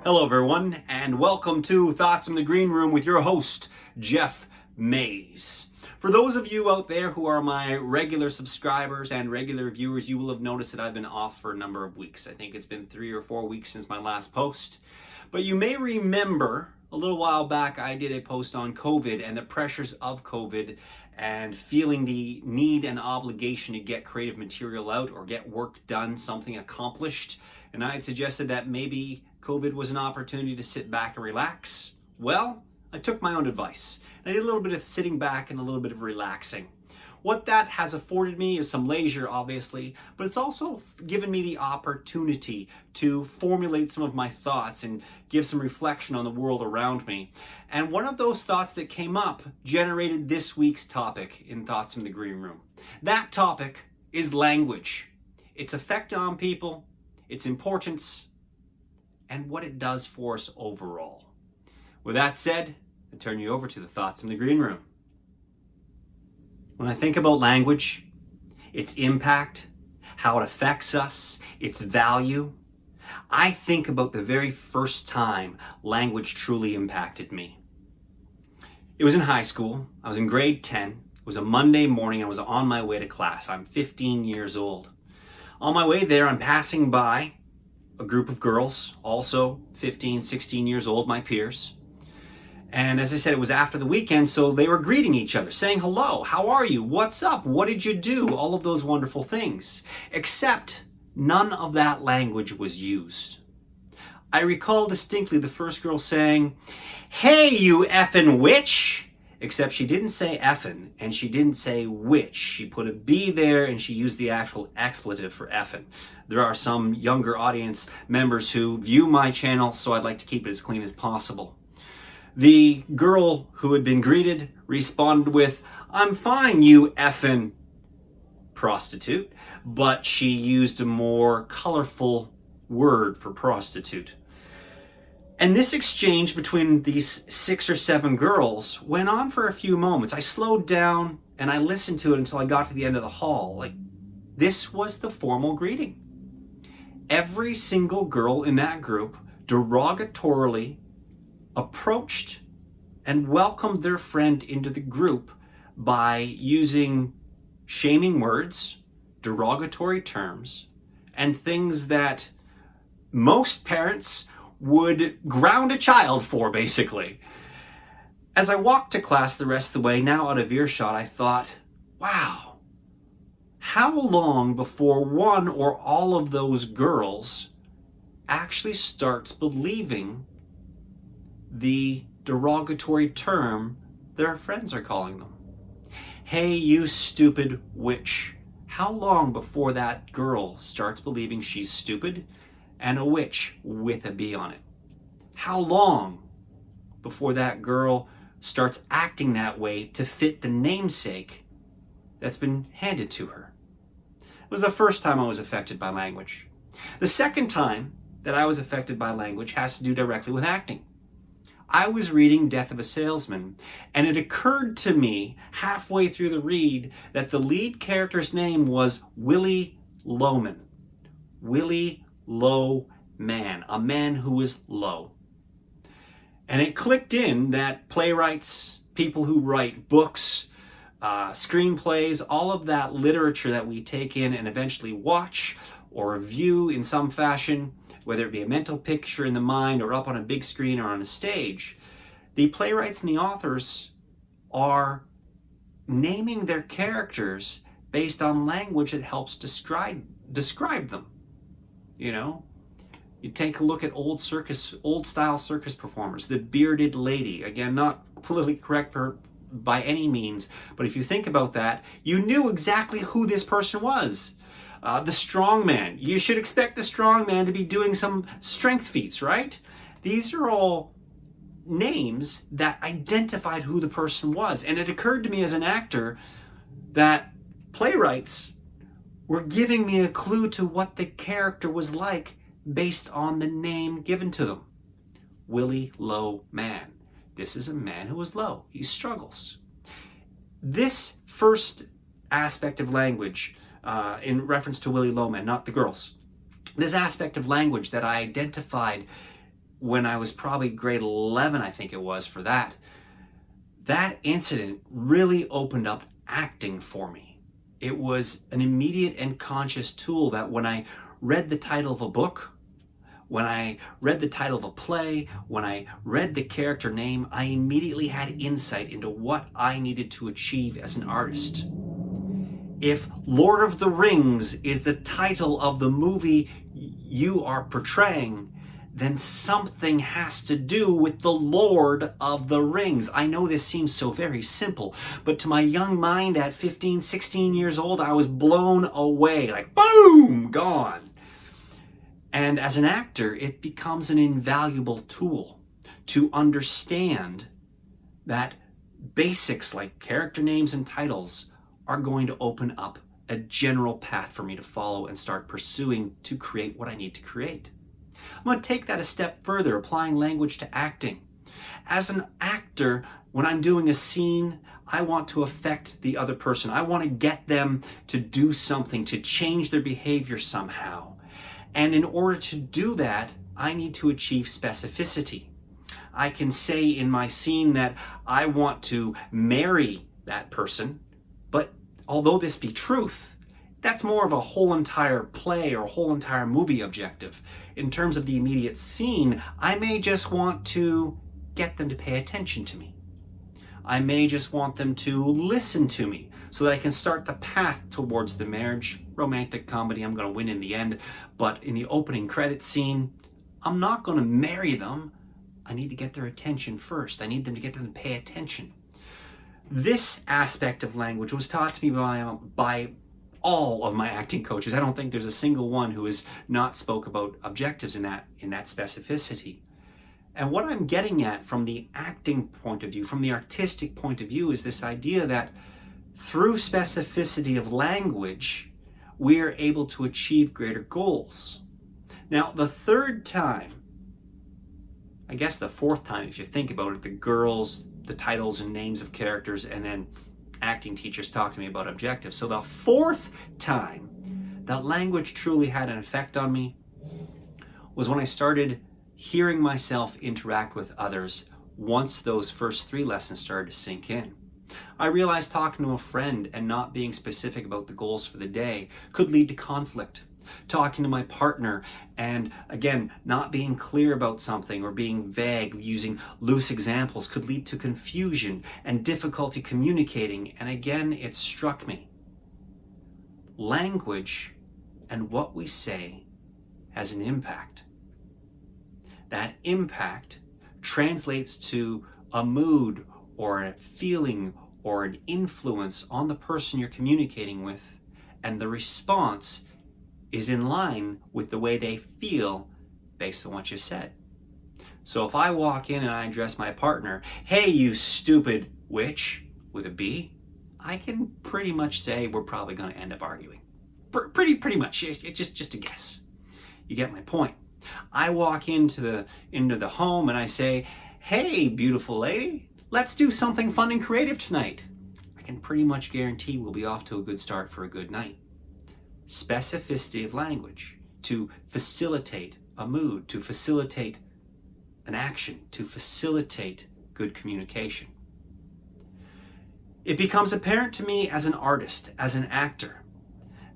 Hello everyone, and welcome to Thoughts from the Green Room with your host, Geoff Mays. For those of you out there who are my regular subscribers and regular viewers, you will have noticed that I've been off for a number of weeks. I think it's been 3 or 4 weeks since my last post. But you may remember a little while back I did a post on COVID and the pressures of COVID and feeling the need and obligation to get creative material out or get work done, something accomplished. And I had suggested that maybe COVID was an opportunity to sit back and relax. Well, I took my own advice. I did a little bit of sitting back and a little bit of relaxing. What that has afforded me is some leisure, obviously, but it's also given me the opportunity to formulate some of my thoughts and give some reflection on the world around me. And one of those thoughts that came up generated this week's topic in Thoughts from the Green Room. That topic is language, its effect on people, its importance, and what it does for us overall. With that said, I turn you over to the Thoughts in the Green Room. When I think about language, its impact, how it affects us, its value, I think about the very first time language truly impacted me. It was in high school. I was in grade 10. It was a Monday morning. I was on my way to class. I'm 15 years old. On my way there, I'm passing by a group of girls, also 15, 16 years old, my peers. And as I said, it was after the weekend, so they were greeting each other, saying hello, how are you, what's up, what did you do, all of those wonderful things. Except none of that language was used. I recall distinctly the first girl saying, "Hey, you effing witch!" Except she didn't say effing, and she didn't say witch. She put a B there, and she used the actual expletive for effing. There are some younger audience members who view my channel, so I'd like to keep it as clean as possible. The girl who had been greeted responded with, "I'm fine, you effing prostitute," but she used a more colorful word for prostitute. And this exchange between these 6 or 7 girls went on for a few moments. I slowed down and I listened to it until I got to the end of the hall. This was the formal greeting. Every single girl in that group derogatorily approached and welcomed their friend into the group by using shaming words, derogatory terms, and things that most parents would ground a child for, basically. As I walked to class the rest of the way, now out of earshot, I thought, wow, how long before one or all of those girls actually starts believing the derogatory term their friends are calling them? Hey, you stupid witch. How long before that girl starts believing she's stupid and a witch with a B on it? How long before that girl starts acting that way to fit the namesake that's been handed to her? It was the first time I was affected by language. The second time that I was affected by language has to do directly with acting. I was reading Death of a Salesman, and it occurred to me halfway through the read that the lead character's name was Willie Loman. Willie Low Man, a man who was low. And it clicked in that playwrights, people who write books, screenplays, all of that literature that we take in and eventually watch or view in some fashion, whether it be a mental picture in the mind or up on a big screen or on a stage, the playwrights and the authors are naming their characters based on language that helps describe them. You know, you take a look at old style circus performers, the bearded lady, again, not politically correct by any means, but if you think about that, you knew exactly who this person was. The strong man, you should expect the strong man to be doing some strength feats, right? These are all names that identified who the person was. And it occurred to me as an actor that playwrights were giving me a clue to what the character was like based on the name given to them. Willie Low Man. This is a man who is low. He struggles. This first aspect of language, in reference to Willie Low Man, not the girls, this aspect of language that I identified when I was probably grade 11, I think it was, for that. That incident really opened up acting for me. It was an immediate and conscious tool that when I read the title of a book, when I read the title of a play, when I read the character name, I immediately had insight into what I needed to achieve as an artist. If Lord of the Rings is the title of the movie you are portraying, then something has to do with the Lord of the Rings. I know this seems so very simple, but to my young mind at 15, 16 years old, I was blown away, like boom, gone. And as an actor, it becomes an invaluable tool to understand that basics like character names and titles are going to open up a general path for me to follow and start pursuing to create what I need to create. I'm going to take that a step further, applying language to acting. As an actor, when I'm doing a scene, I want to affect the other person. I want to get them to do something, to change their behavior somehow. And in order to do that, I need to achieve specificity. I can say in my scene that I want to marry that person, but although this be truth, that's more of a whole entire play or whole entire movie objective. In terms of the immediate scene, I may just want to get them to pay attention to me. I may just want them to listen to me so that I can start the path towards the marriage. Romantic comedy, I'm going to win in the end. But in the opening credits scene, I'm not going to marry them. I need to get their attention first. I need them to get them to pay attention. This aspect of language was taught to me by all of my acting coaches. I don't think there's a single one who has not spoke about objectives in that specificity. And what I'm getting at from the acting point of view, from the artistic point of view, is this idea that through specificity of language, we are able to achieve greater goals. Now, the third time, I guess the fourth time if you think about it, the girls, the titles and names of characters, and then acting teachers talk to me about objectives. So the fourth time that language truly had an effect on me was when I started hearing myself interact with others once those first 3 lessons started to sink in. I realized talking to a friend and not being specific about the goals for the day could lead to conflict. Talking to my partner and, again, not being clear about something or being vague, using loose examples could lead to confusion and difficulty communicating. And again, it struck me. Language and what we say has an impact. That impact translates to a mood or a feeling or an influence on the person you're communicating with, and the response is in line with the way they feel based on what you said. So if I walk in and I address my partner, "Hey, you stupid witch," with a B, I can pretty much say we're probably going to end up arguing. Pretty much. It's just a guess. You get my point. I walk into the home and I say, "Hey, beautiful lady, let's do something fun and creative tonight." I can pretty much guarantee we'll be off to a good start for a good night. Specificity of language to facilitate a mood, to facilitate an action, to facilitate good communication. It becomes apparent to me as an artist, as an actor,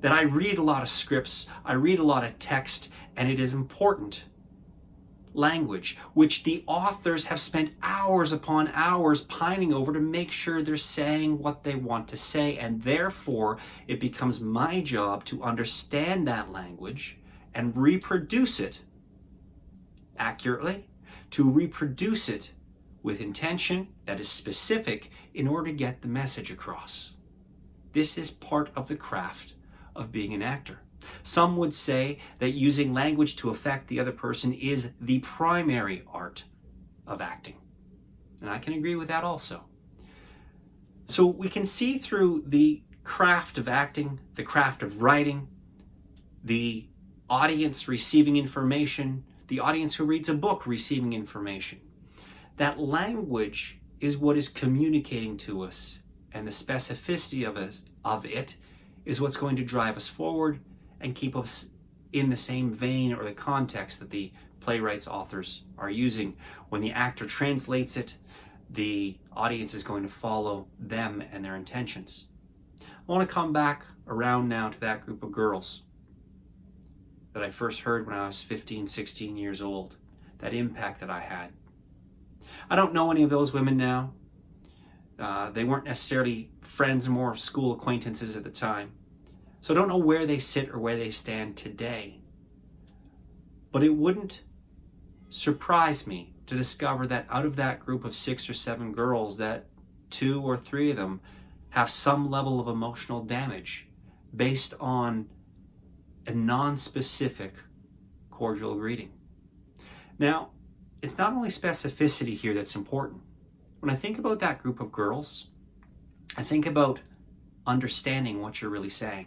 that I read a lot of scripts, I read a lot of text, and it is important language, which the authors have spent hours upon hours pining over to make sure they're saying what they want to say, and therefore it becomes my job to understand that language and reproduce it accurately, to reproduce it with intention that is specific in order to get the message across. This is part of the craft of being an actor. Some would say that using language to affect the other person is the primary art of acting. And I can agree with that also. So we can see through the craft of acting, the craft of writing, the audience receiving information, the audience who reads a book receiving information, that language is what is communicating to us, and the specificity of it is what's going to drive us forward and keep us in the same vein or the context that the playwrights, authors are using. When the actor translates it, the audience is going to follow them and their intentions. I want to come back around now to that group of girls that I first heard when I was 15, 16 years old, that impact that I had. I don't know any of those women now. They weren't necessarily friends, more school acquaintances at the time. So I don't know where they sit or where they stand today. But it wouldn't surprise me to discover that out of that group of 6 or 7 girls, that 2 or 3 of them have some level of emotional damage based on a non-specific cordial greeting. Now, it's not only specificity here that's important. When I think about that group of girls, I think about understanding what you're really saying,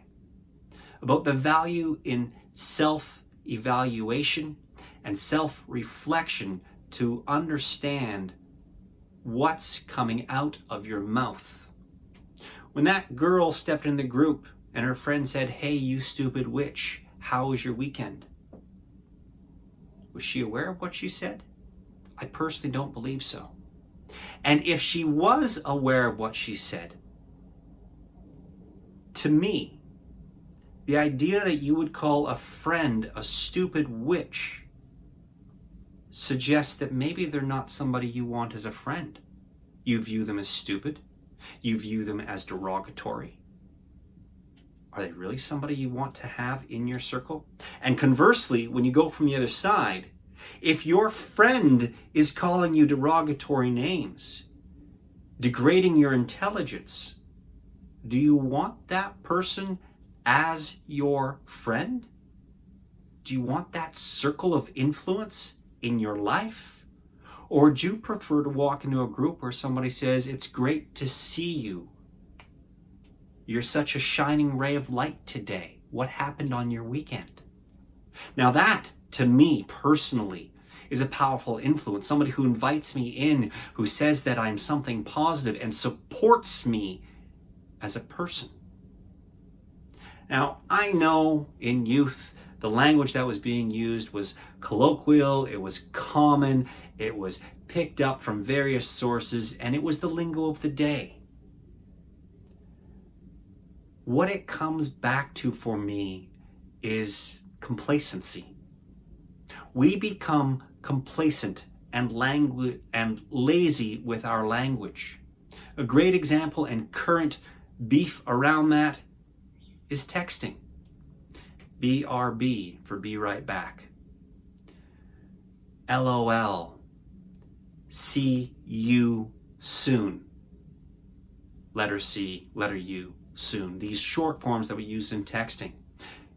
about the value in self-evaluation and self-reflection to understand what's coming out of your mouth. When that girl stepped in the group and her friend said, "Hey, you stupid witch, how was your weekend?" Was she aware of what she said? I personally don't believe so. And if she was aware of what she said, to me, the idea that you would call a friend a stupid witch suggests that maybe they're not somebody you want as a friend. You view them as stupid. You view them as derogatory. Are they really somebody you want to have in your circle? And conversely, when you go from the other side, if your friend is calling you derogatory names, degrading your intelligence, do you want that person as your friend? Do you want that circle of influence in your life? Or would you prefer to walk into a group where somebody says, "It's great to see you. You're such a shining ray of light today. What happened on your weekend?" Now that, to me personally, is a powerful influence. Somebody who invites me in, who says that I'm something positive and supports me as a person. Now, I know in youth, the language that was being used was colloquial, it was common, it was picked up from various sources, and it was the lingo of the day. What it comes back to for me is complacency. We become complacent and lazy with our language. A great example and current beef around that is texting. BRB for be right back. LOL. See you soon. Letter C, letter U, soon. These short forms that we use in texting.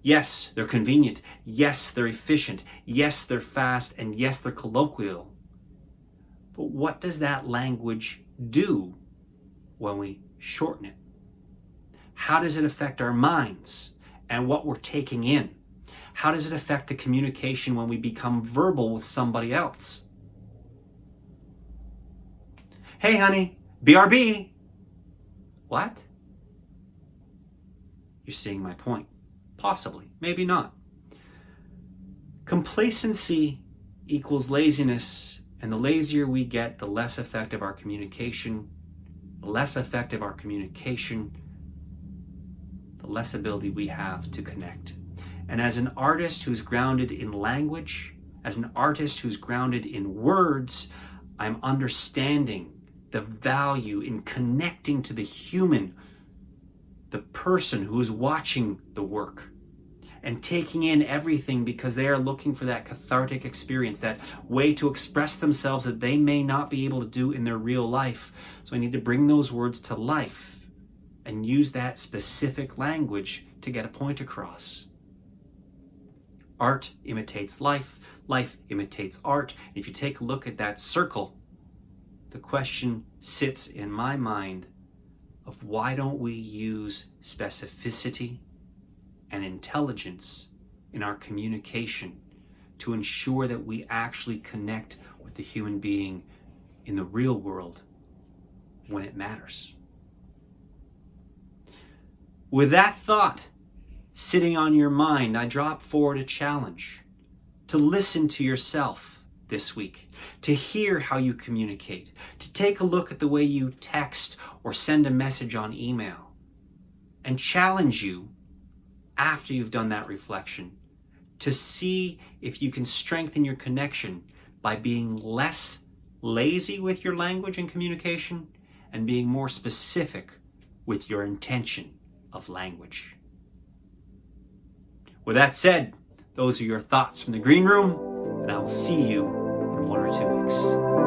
Yes, they're convenient. Yes, they're efficient. Yes, they're fast. And yes, they're colloquial. But what does that language do when we shorten it? How does it affect our minds and what we're taking in? How does it affect the communication when we become verbal with somebody else? Hey, honey, BRB. What? You're seeing my point. Possibly, maybe not. Complacency equals laziness, and the lazier we get, the less effective our communication. The less effective our communication, the less ability we have to connect. And as an artist who's grounded in language, as an artist who's grounded in words, I'm understanding the value in connecting to the human, the person who is watching the work, and taking in everything because they are looking for that cathartic experience, that way to express themselves that they may not be able to do in their real life. So I need to bring those words to life and use that specific language to get a point across. Art imitates life, life imitates art. If you take a look at that circle, the question sits in my mind of why don't we use specificity and intelligence in our communication to ensure that we actually connect with the human being in the real world when it matters. With that thought sitting on your mind, I drop forward a challenge. to listen to yourself this week, to hear how you communicate, to take a look at the way you text or send a message on email, and challenge you after you've done that reflection to see if you can strengthen your connection by being less lazy with your language and communication and being more specific with your intention of language. With that said, those are your thoughts from the green room, and I will see you in 1 or 2 weeks.